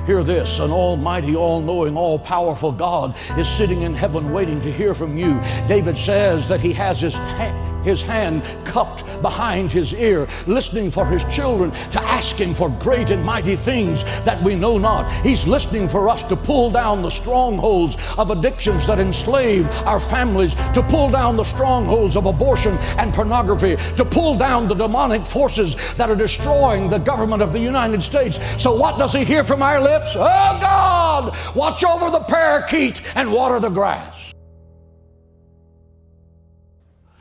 Hear this, an almighty, all-knowing, all-powerful God is sitting in heaven waiting to hear from you. David says that he has his hand cupped behind his ear, listening for his children to ask him for great and mighty things that we know not. He's listening for us to pull down the strongholds of addictions that enslave our families, to pull down the strongholds of abortion and pornography, to pull down the demonic forces that are destroying the government of the United States. So what does he hear from our lips? Oh God, watch over the parakeet and water the grass.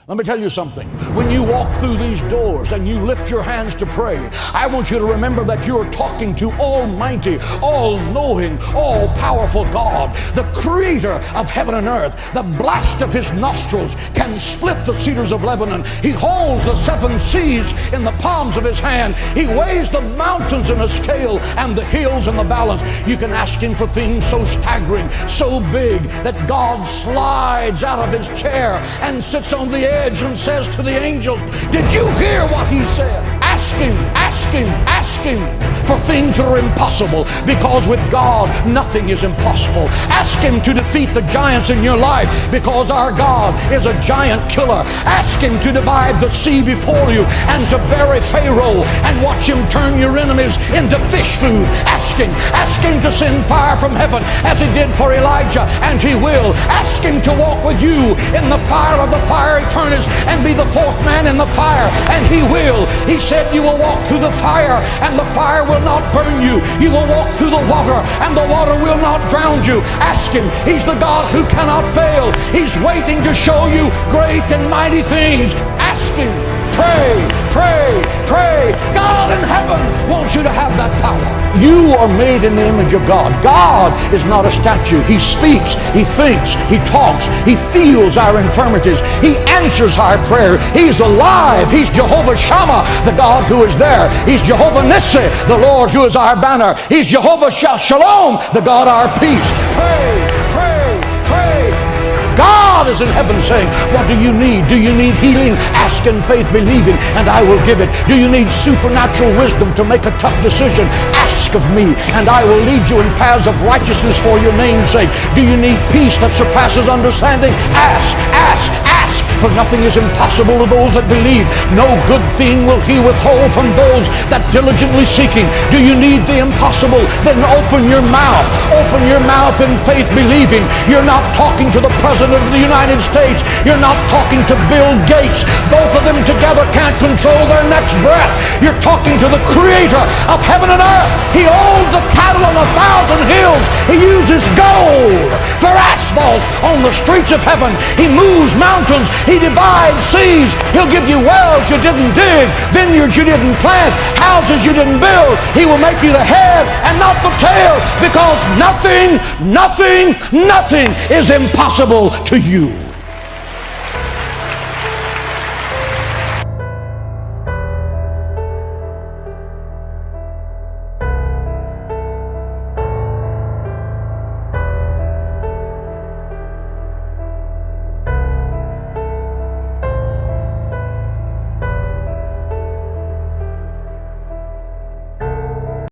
Let me tell you something. When you walk through these doors and you lift your hands to pray, I want you to remember that you are talking to Almighty, all-knowing, all-powerful God, the creator of heaven and earth. The blast of his nostrils can split the cedars of Lebanon. He holds the seven seas in the palms of his hand. He weighs the mountains in a scale and the hills in the balance. You can ask him for things so staggering, so big, that God slides out of his chair and sits on the edge and says to the angels, did you hear what he said? Ask him for things that are impossible, because with God nothing is impossible. Ask him to defeat the giants in your life, because our God is a giant killer. Ask him to divide the sea before you and to bury Pharaoh and watch him turn your enemies into fish food. Ask him to send fire from heaven as he did for Elijah, and he will. Ask him to walk with you in the fire of the fiery furnace and be the fourth man in the fire, and he will. He said you will walk through the fire and the fire will not burn you. You will walk through the water and the water will not drown you. Ask him. He's the God who cannot fail. He's waiting to show you great and mighty things. Ask him. Pray. God in heaven wants you to have that power. You are made in the image of God. God is not a statue. He speaks, he thinks, he talks, he feels our infirmities. He answers our prayer. He's alive. He's Jehovah Shammah, the God who is there. He's Jehovah Nissi, the Lord who is our banner. He's Jehovah Shalom, the God our peace. Pray. God is in heaven saying, what do you need? Do you need healing? Ask in faith, believing, and I will give it. Do you need supernatural wisdom to make a tough decision? Ask of me, and I will lead you in paths of righteousness for your name's sake. Do you need peace that surpasses understanding? Ask. For nothing is impossible to those that believe. No good thing will he withhold from those that diligently seek him. Do you need the impossible? Then open your mouth. Open your mouth in faith, believing. You're not talking to the President of the United States. You're not talking to Bill Gates. Both of them together can't control their next breath. You're talking to the Creator of heaven and earth. He owns the cattle on 1,000 hills. He uses gold for asphalt on the streets of heaven. He moves mountains. He divides seas. He'll give you wells you didn't dig, vineyards you didn't plant, houses you didn't build. He will make you the head and not the tail, because nothing is impossible to you.